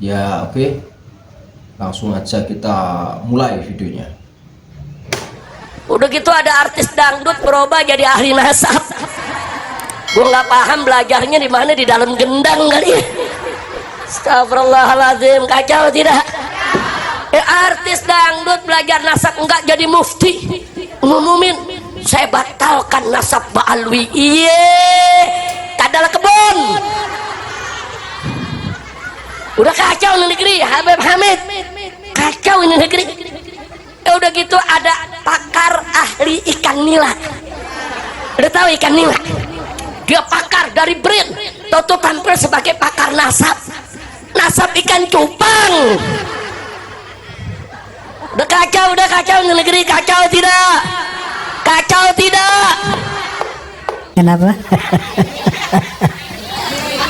Ya oke, langsung aja kita mulai videonya. Udah gitu ada artis dangdut berubah jadi ahli nasab. Gue nggak paham belajarnya di mana, di dalam gendang kali ya. Astagfirullahaladzim, kacau tidak? Artis dangdut belajar nasab enggak jadi mufti ngumumin saya batalkan nasab Ba'alwi. Iye kadalah kebon. Udah kacau ini negeri Habib Hamid, kacau ini negeri. Udah gitu ada pakar ahli ikan nila. Udah tahu ikan nila? Dia pakar dari BRIN, Toto tampil sebagai pakar nasab ikan cupang. Udah kacau ini negeri, kacau tidak? Kacau tidak? Kenapa?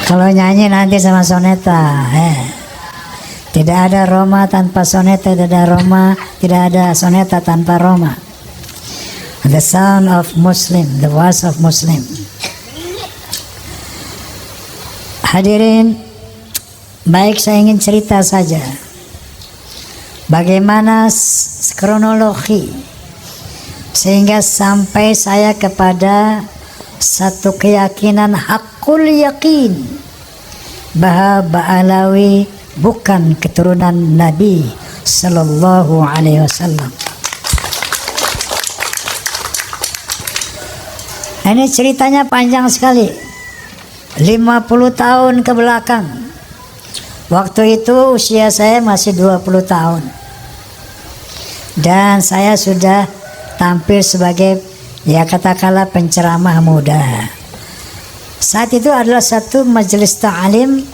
Kalau nyanyi nanti sama soneta, tidak ada Roma tanpa soneta, tidak ada Roma, tidak ada soneta tanpa Roma. The sound of Muslim, the voice of Muslim. Hadirin, baik, saya ingin cerita saja bagaimana kronologi sehingga sampai saya kepada satu keyakinan hakul yakin bahwa Ba'alawi bukan keturunan Nabi Sallallahu Alaihi Wasallam. Ini ceritanya panjang sekali, 50 tahun ke belakang. Waktu itu usia saya masih 20 tahun dan saya sudah tampil sebagai, ya katakanlah, penceramah muda. Saat itu adalah satu majelis ta'lim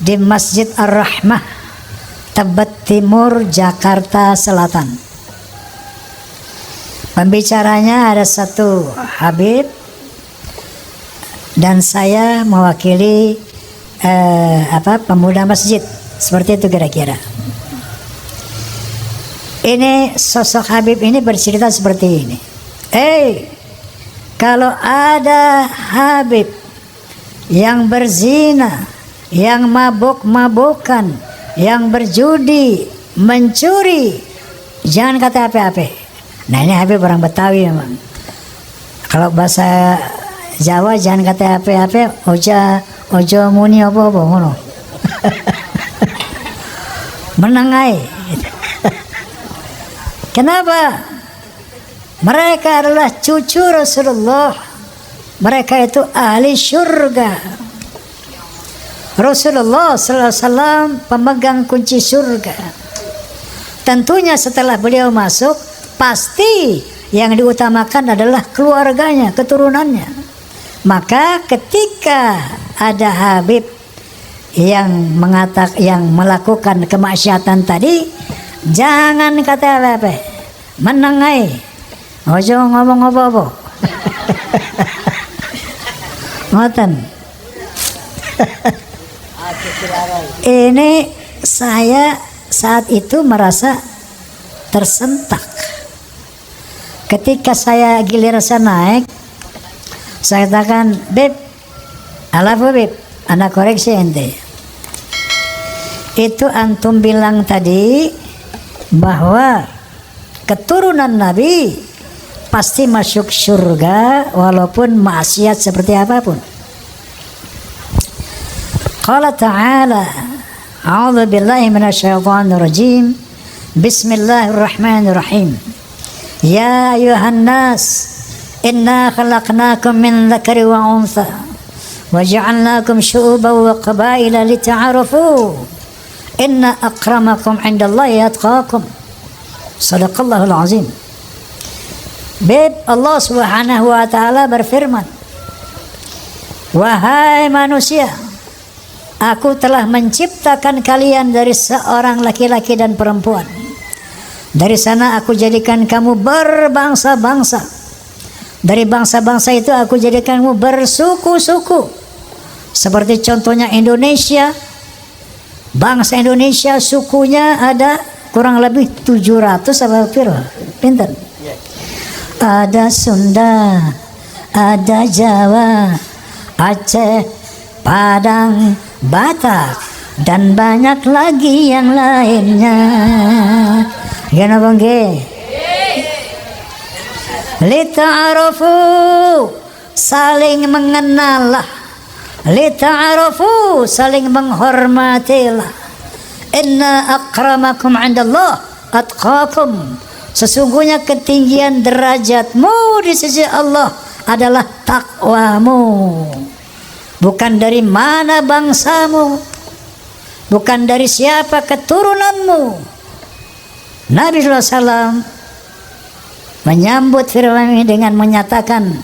di Masjid Ar-Rahmah, Tebet Timur, Jakarta Selatan. Pembicaranya ada satu Habib dan saya mewakili pemuda masjid, seperti itu kira-kira. Ini sosok Habib ini bercerita seperti ini. Kalau ada Habib yang berzina, yang mabuk-mabukan, yang berjudi, mencuri, jangan kata apa-apa. Nah, ini Habib orang Betawi memang. Kalau bahasa Jawa jangan kata apa-apa, ojo muni apa-apa ngono. Menengai. Kenapa? Mereka adalah cucu Rasulullah. Mereka itu ahli surga. Rasulullah sallallahu alaihi wasallam pemegang kunci surga. Tentunya setelah beliau masuk, pasti yang diutamakan adalah keluarganya, keturunannya. Maka ketika ada Habib yang melakukan kemaksiatan tadi, jangan kata apa-apa, menengai, ojo ngomong apa-apa. Ngoten. Ini saya saat itu merasa tersentak. Ketika saya giliran saya naik, saya katakan, Beb, alafu Beb, anak koreksi ente. Itu antum bilang tadi bahwa keturunan Nabi pasti masuk surga walaupun maksiat seperti apapun. Qala ta'ala, a'udzu billahi minasyaitonir rajim. Bismillahirrahmanirrahim. Ya ayuhan nas, inna khalaqnakum min dzakari wa untha wa ja'alnakum syu'uban wa qabaila lita'arafu. Inna akramakum 'indallahi atqakum. Shadaqallahul azim. Beb, Allah Subhanahu wa taala berfirman, wahai manusia, aku telah menciptakan kalian dari seorang laki-laki dan perempuan. Dari sana aku jadikan kamu berbangsa-bangsa. Dari bangsa-bangsa itu aku jadikan kamu bersuku-suku. Seperti contohnya Indonesia. Bangsa Indonesia sukunya ada kurang lebih 700 apa piro? Pinten? Ada Sunda, ada Jawa, Aceh, Padang, Batak, dan banyak lagi yang lainnya. Gimana bang Ge? Lita'arufu, saling mengenal, lita'arufu, saling menghormatilah. Inna akramakum 'indallah atqakum, sesungguhnya ketinggian derajatmu di sisi Allah adalah takwamu. Bukan dari mana bangsamu, bukan dari siapa keturunanmu. Nabi SAW menyambut firman ini dengan menyatakan,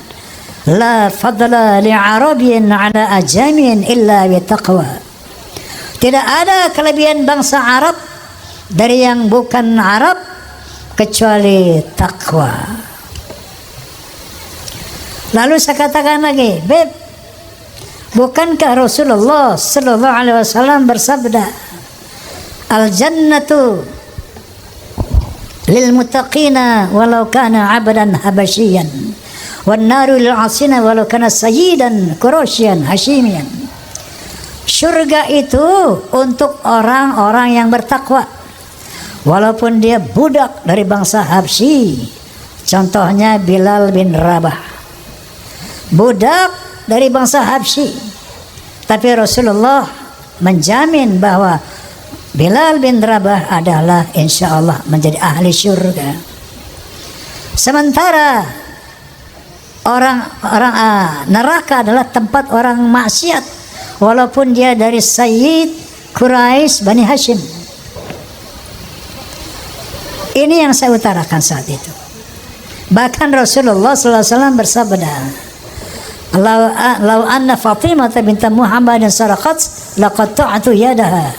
la fadla li'arabiyyin 'ala ajamin illa bitaqwa. Tidak ada kelebihan bangsa Arab dari yang bukan Arab kecuali takwa. Lalu saya katakan lagi, Beb, bukankah Rasulullah sallallahu alaihi wasallam bersabda, al jannatu lil muttaqina walau kana 'abdan habasyian wan naru lil 'asina walau kana sayyidan quraisyan hashimian. Surga itu untuk orang-orang yang bertakwa walaupun dia budak dari bangsa Habsyi. Contohnya Bilal bin Rabah, budak dari bangsa Habsyi, tapi Rasulullah menjamin bahwa Bilal bin Rabah adalah insya Allah menjadi ahli surga. Sementara orang neraka adalah tempat orang maksiat walaupun dia dari Sayyid Quraisy Bani Hashim. Ini yang saya utarakan saat itu. Bahkan Rasulullah SAW bersabda, "Lau anna Fatimah binti Muhammadin saraqat laqatta'tu yadaha."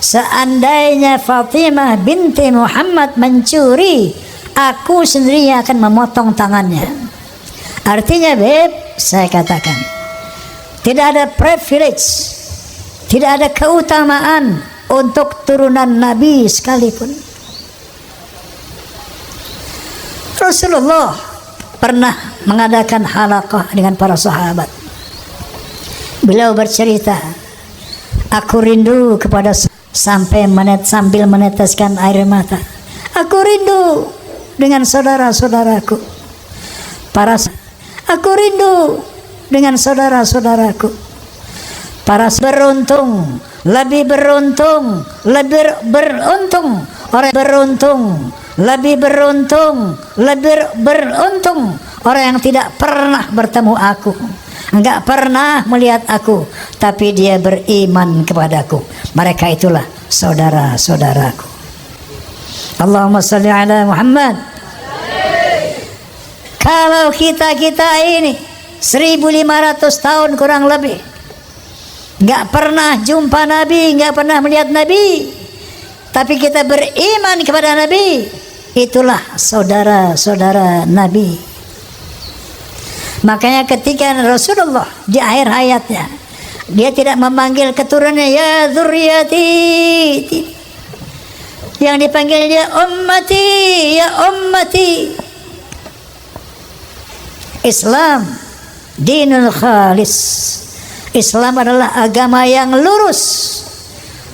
Seandainya Fatimah binti Muhammad mencuri, aku sendiri akan memotong tangannya. Artinya, Beb, saya katakan, tidak ada privilege, tidak ada keutamaan untuk turunan Nabi sekalipun. Rasulullah pernah mengadakan halaqah dengan para sahabat. Beliau bercerita, aku rindu kepada, sampai sambil meneteskan air mata. Aku rindu dengan saudara-saudaraku. Aku rindu dengan saudara-saudaraku. Para beruntung, lebih beruntung, lebih beruntung, orang beruntung, lebih beruntung, lebih beruntung orang yang tidak pernah bertemu aku, enggak pernah melihat aku, tapi dia beriman kepadaku. Mereka itulah saudara-saudaraku. Allahumma salli ala Muhammad. Kalau kita ini 1500 tahun kurang lebih enggak pernah jumpa Nabi, enggak pernah melihat Nabi, tapi kita beriman kepada Nabi, itulah saudara-saudara Nabi. Makanya ketika Rasulullah di akhir hayatnya, dia tidak memanggil keturunannya ya dzurriyyati, yang dipanggil dia ummati, ya ummati. Islam dinul khalis, Islam adalah agama yang lurus.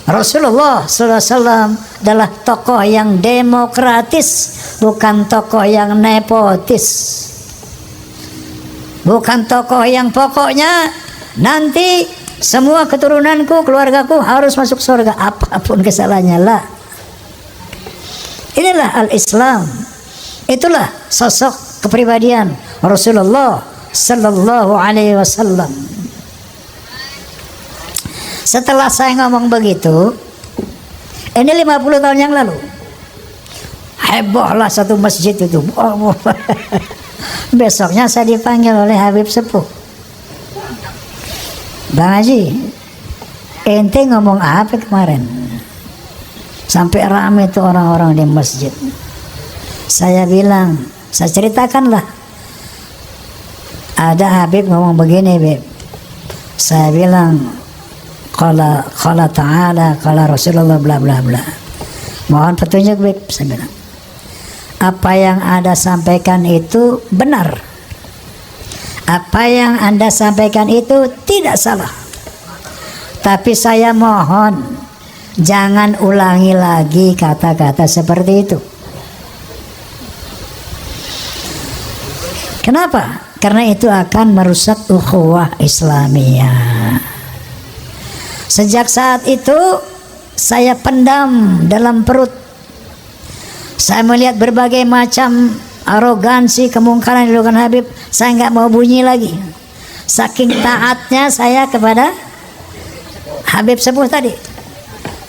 Rasulullah SAW adalah tokoh yang demokratis, bukan tokoh yang nepotis, bukan tokoh yang pokoknya nanti semua keturunanku, keluargaku harus masuk surga apapun kesalahannya lah. Inilah al-Islam, itulah sosok kepribadian Rasulullah Sallallahu Alaihi Wasallam. Setelah saya ngomong begitu, ini 50 tahun yang lalu, hebohlah satu masjid itu. Besoknya saya dipanggil oleh Habib Sepuh, Bang Haji, ente ngomong apa kemarin? Sampai ramai itu orang-orang di masjid. Saya bilang, saya ceritakanlah, ada Habib ngomong begini, Beb. Saya bilang, Qala ta'ala, qala Rasulullah, bla bla bla. Mohon petunjuk, Beb, saya bilang. Apa yang Anda sampaikan itu benar. Apa yang Anda sampaikan itu tidak salah. Tapi saya mohon jangan ulangi lagi kata-kata seperti itu. Kenapa? Karena itu akan merusak ukhuwah Islamiyah. Sejak saat itu saya pendam dalam perut. Saya melihat berbagai macam arogansi, kemungkaran yang dilakukan Habib. Saya nggak mau bunyi lagi. Saking taatnya saya kepada Habib Sepuh tadi.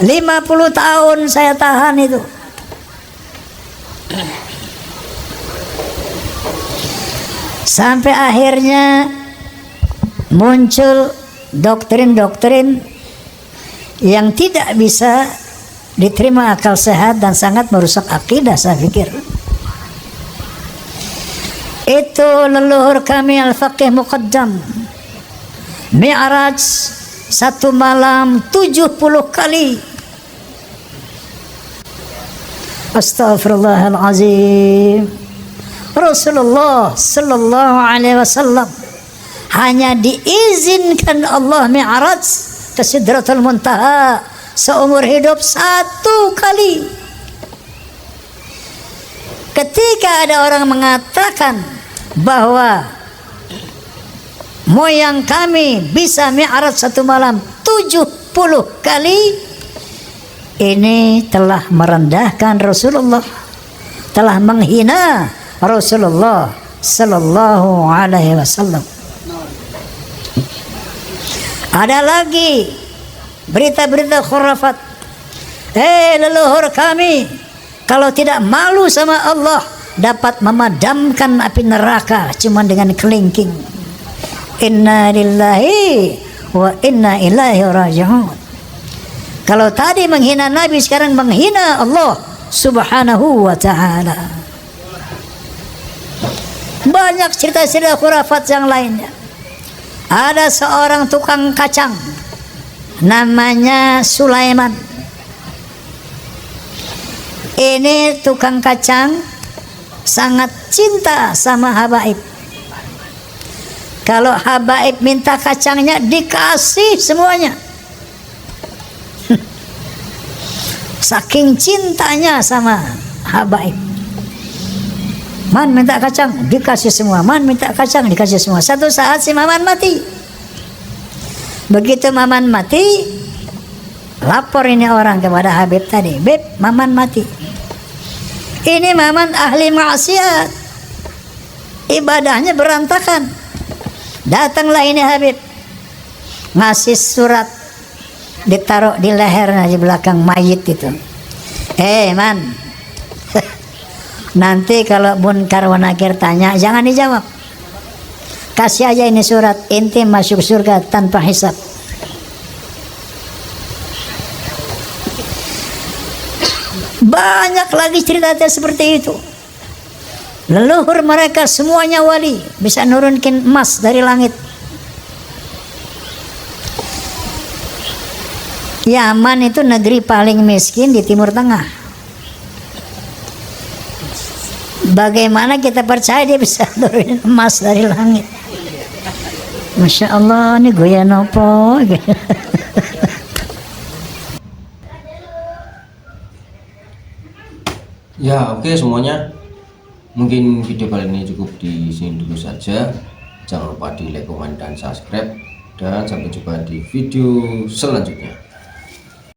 50 tahun saya tahan itu. Sampai akhirnya muncul doktrin-doktrin yang tidak bisa diterima akal sehat dan sangat merusak akidah, saya pikir. Itu leluhur kami Al-Faqih Muqaddam Mi'raj satu malam 70 kali. Astaghfirullahalazim. Rasulullah sallallahu alaihi wasallam hanya diizinkan Allah Mi'raj ke Sidratul Muntaha seumur hidup 1 kali. Ketika ada orang mengatakan bahwa moyang kami bisa Mi'raj 1 malam 70 kali, ini telah merendahkan Rasulullah, telah menghina Rasulullah sallallahu alaihi wasallam. Ada lagi berita-berita khurafat. Leluhur kami kalau tidak malu sama Allah dapat memadamkan api neraka cuma dengan kelingking. Inna lillahi wa inna ilaihi raji'un. Kalau tadi menghina Nabi, sekarang menghina Allah subhanahu wa ta'ala. Banyak cerita-cerita khurafat yang lainnya. Ada seorang tukang kacang namanya Sulaiman. Ini tukang kacang sangat cinta sama habaib. Kalau habaib minta kacangnya dikasih semuanya. Saking cintanya sama habaib. Man minta kacang dikasih semua, man minta kacang dikasih semua. Satu saat si Maman mati. Begitu Maman mati, lapor ini orang kepada Habib tadi, Beb, Maman mati. Ini Maman ahli maksiat, ibadahnya berantakan. Datanglah ini Habib, ngasih surat, ditaruh di lehernya di belakang mayit itu. Man, nanti kalau Munkar wa Nakir tanya, jangan dijawab. Kasih aja ini surat, inti masuk surga tanpa hisab. Banyak lagi cerita seperti itu. Leluhur mereka semuanya wali, bisa nurunkin emas dari langit. Yaman itu negeri paling miskin di Timur Tengah. Bagaimana kita percaya dia bisa turunin emas dari langit? Masya Allah, ini goyang apa? Ya, oke semuanya. Mungkin video kali ini cukup di sini dulu saja. Jangan lupa di like, komen, dan subscribe. Dan sampai jumpa di video selanjutnya.